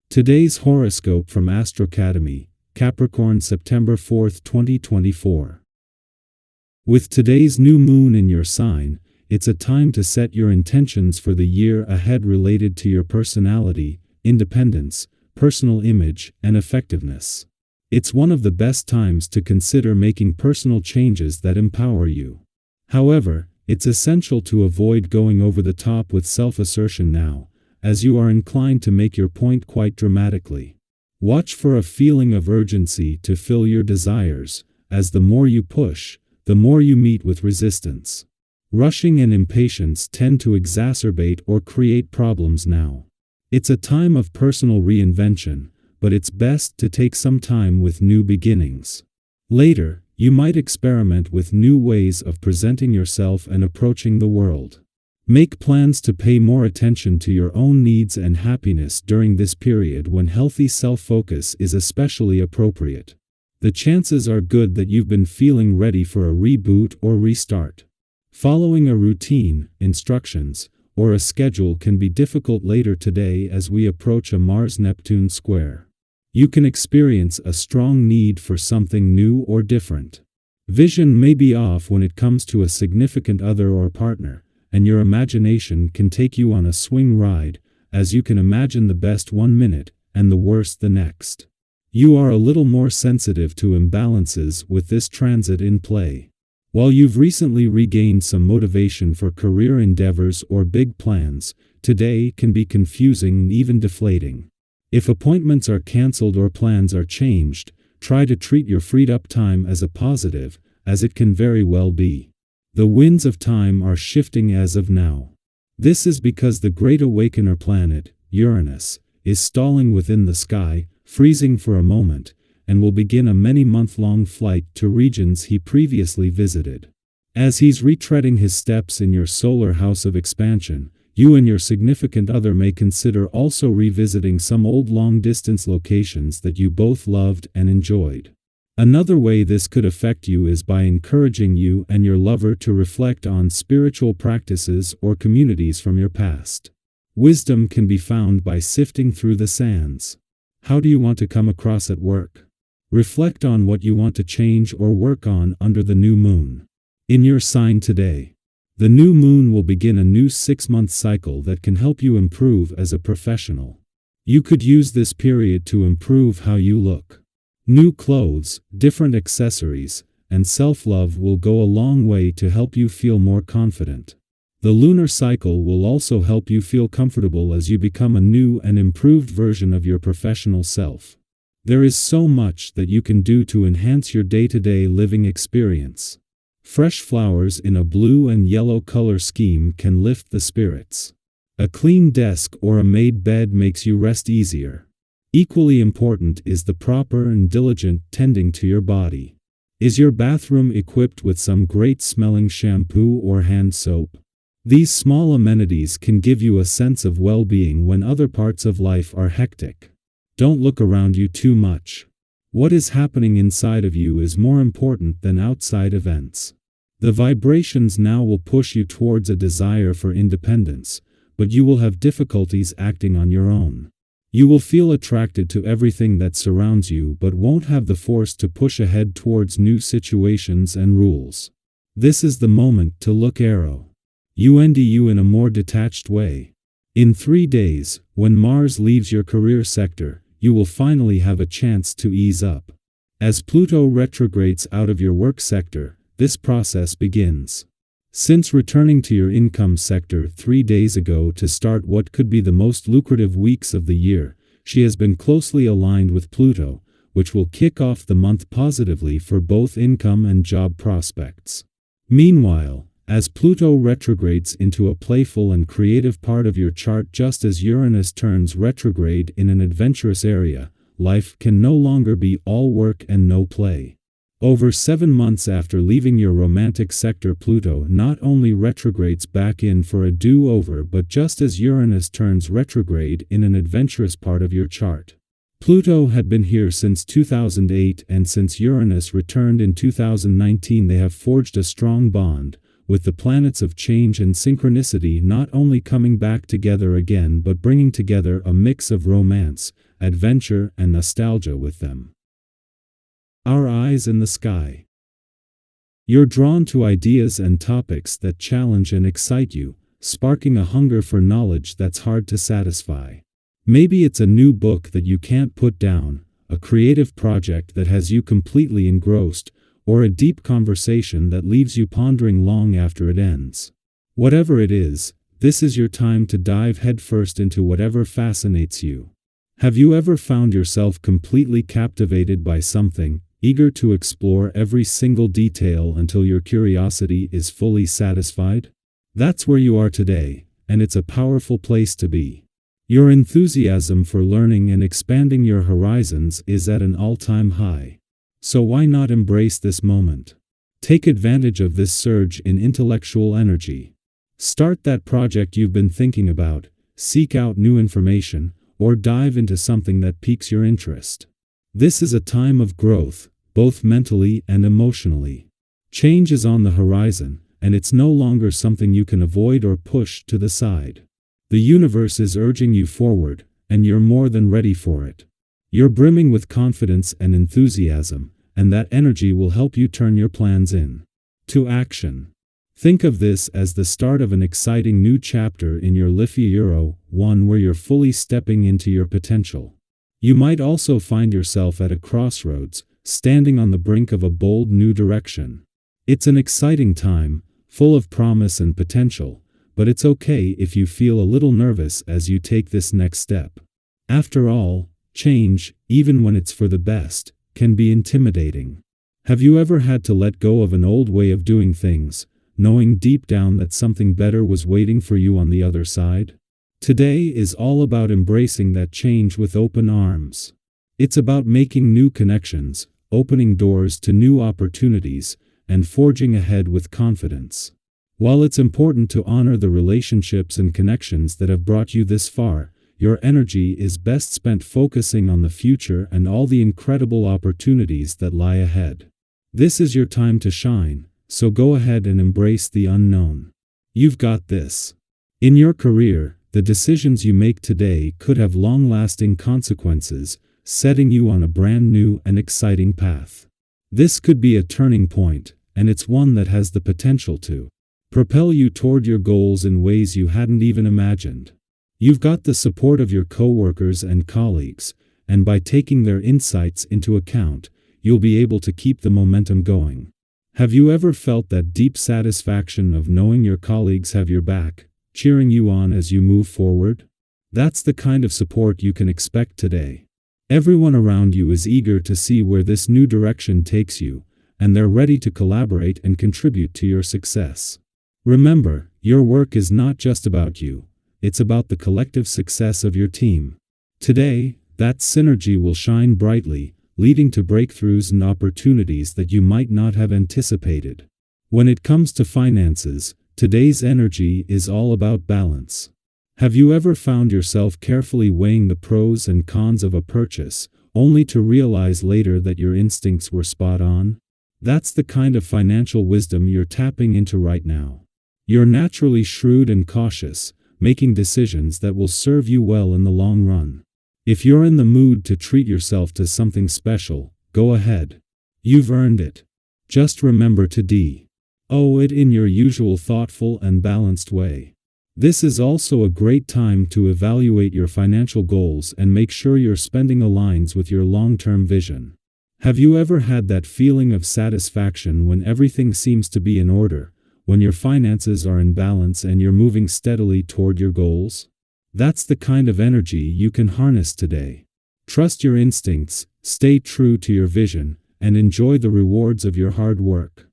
Today's horoscope from AstroCademy, Capricorn September 4th, 2024. With today's new moon in your sign, it's a time to set your intentions for the year ahead related to your personality, independence, personal image, and effectiveness. It's one of the best times to consider making personal changes that empower you. However, it's essential to avoid going over the top with self-assertion now, as you are inclined to make your point quite dramatically. Watch for a feeling of urgency to fill your desires, as the more you push, the more you meet with resistance. Rushing and impatience tend to exacerbate or create problems now. It's a time of personal reinvention, but it's best to take some time with new beginnings. Later, you might experiment with new ways of presenting yourself and approaching the world. Make plans to pay more attention to your own needs and happiness during this period when healthy self-focus is especially appropriate. The chances are good that you've been feeling ready for a reboot or restart. Following a routine, instructions, or a schedule can be difficult later today as we approach a Mars-Neptune square. You can experience a strong need for something new or different. Vision may be off when it comes to a significant other or partner, and your imagination can take you on a swing ride, as you can imagine the best one minute, and the worst the next. You are a little more sensitive to imbalances with this transit in play. While you've recently regained some motivation for career endeavors or big plans, today can be confusing and even deflating. If appointments are canceled or plans are changed, try to treat your freed up time as a positive, as it can very well be. The winds of time are shifting as of now. This is because the Great Awakener planet, Uranus, is stalling within the sky, freezing for a moment, and will begin a many-month-long flight to regions he previously visited. As he's retreading his steps in your solar house of expansion, you and your significant other may consider also revisiting some old long-distance locations that you both loved and enjoyed. Another way this could affect you is by encouraging you and your lover to reflect on spiritual practices or communities from your past. Wisdom can be found by sifting through the sands. How do you want to come across at work? Reflect on what you want to change or work on under the new moon. In your sign today, the new moon will begin a new 6-month cycle that can help you improve as a professional. You could use this period to improve how you look. New clothes, different accessories, and self-love will go a long way to help you feel more confident. The lunar cycle will also help you feel comfortable as you become a new and improved version of your professional self. There is so much that you can do to enhance your day-to-day living experience. Fresh flowers in a blue and yellow color scheme can lift the spirits. A clean desk or a made bed makes you rest easier. Equally important is the proper and diligent tending to your body. Is your bathroom equipped with some great-smelling shampoo or hand soap? These small amenities can give you a sense of well-being when other parts of life are hectic. Don't look around you too much. What is happening inside of you is more important than outside events. The vibrations now will push you towards a desire for independence, but you will have difficulties acting on your own. You will feel attracted to everything that surrounds you but won't have the force to push ahead towards new situations and rules. This is the moment to look arrow. You in a more detached way. In 3 days, when Mars leaves your career sector, you will finally have a chance to ease up. As Pluto retrogrades out of your work sector, this process begins. Since returning to your income sector 3 days ago to start what could be the most lucrative weeks of the year, she has been closely aligned with Pluto, which will kick off the month positively for both income and job prospects. Meanwhile, as Pluto retrogrades into a playful and creative part of your chart just as Uranus turns retrograde in an adventurous area, life can no longer be all work and no play. Over 7 months after leaving your romantic sector, Pluto not only retrogrades back in for a do-over but just as Uranus turns retrograde in an adventurous part of your chart. Pluto had been here since 2008, and since Uranus returned in 2019 they have forged a strong bond, with the planets of change and synchronicity not only coming back together again but bringing together a mix of romance, adventure, and nostalgia with them. Our eyes in the sky. You're drawn to ideas and topics that challenge and excite you, sparking a hunger for knowledge that's hard to satisfy. Maybe it's a new book that you can't put down, a creative project that has you completely engrossed, or a deep conversation that leaves you pondering long after it ends. Whatever it is, this is your time to dive headfirst into whatever fascinates you. Have you ever found yourself completely captivated by something, eager to explore every single detail until your curiosity is fully satisfied? That's where you are today, and it's a powerful place to be. Your enthusiasm for learning and expanding your horizons is at an all-time high. So why not embrace this moment? Take advantage of this surge in intellectual energy. Start that project you've been thinking about, seek out new information, or dive into something that piques your interest. This is a time of growth, both mentally and emotionally. Change is on the horizon, and it's no longer something you can avoid or push to the side. The universe is urging you forward, and you're more than ready for it. You're brimming with confidence and enthusiasm, and that energy will help you turn your plans into action. Think of this as the start of an exciting new chapter in your life, one where you're fully stepping into your potential. You might also find yourself at a crossroads, standing on the brink of a bold new direction. It's an exciting time, full of promise and potential, but it's okay if you feel a little nervous as you take this next step. After all, change, even when it's for the best, can be intimidating. Have you ever had to let go of an old way of doing things, knowing deep down that something better was waiting for you on the other side? Today is all about embracing that change with open arms. It's about making new connections, opening doors to new opportunities, and forging ahead with confidence. While it's important to honor the relationships and connections that have brought you this far, your energy is best spent focusing on the future and all the incredible opportunities that lie ahead. This is your time to shine, so go ahead and embrace the unknown. You've got this. In your career, the decisions you make today could have long-lasting consequences, setting you on a brand new and exciting path. This could be a turning point, and it's one that has the potential to propel you toward your goals in ways you hadn't even imagined. You've got the support of your coworkers and colleagues, and by taking their insights into account, you'll be able to keep the momentum going. Have you ever felt that deep satisfaction of knowing your colleagues have your back, cheering you on as you move forward? That's the kind of support you can expect today. Everyone around you is eager to see where this new direction takes you, and they're ready to collaborate and contribute to your success. Remember, your work is not just about you, it's about the collective success of your team. Today, that synergy will shine brightly, leading to breakthroughs and opportunities that you might not have anticipated. When it comes to finances, today's energy is all about balance. Have you ever found yourself carefully weighing the pros and cons of a purchase, only to realize later that your instincts were spot on? That's the kind of financial wisdom you're tapping into right now. You're naturally shrewd and cautious, making decisions that will serve you well in the long run. If you're in the mood to treat yourself to something special, go ahead. You've earned it. Just remember to do it in your usual thoughtful and balanced way. This is also a great time to evaluate your financial goals and make sure your spending aligns with your long-term vision. Have you ever had that feeling of satisfaction when everything seems to be in order, when your finances are in balance and you're moving steadily toward your goals? That's the kind of energy you can harness today. Trust your instincts, stay true to your vision, and enjoy the rewards of your hard work.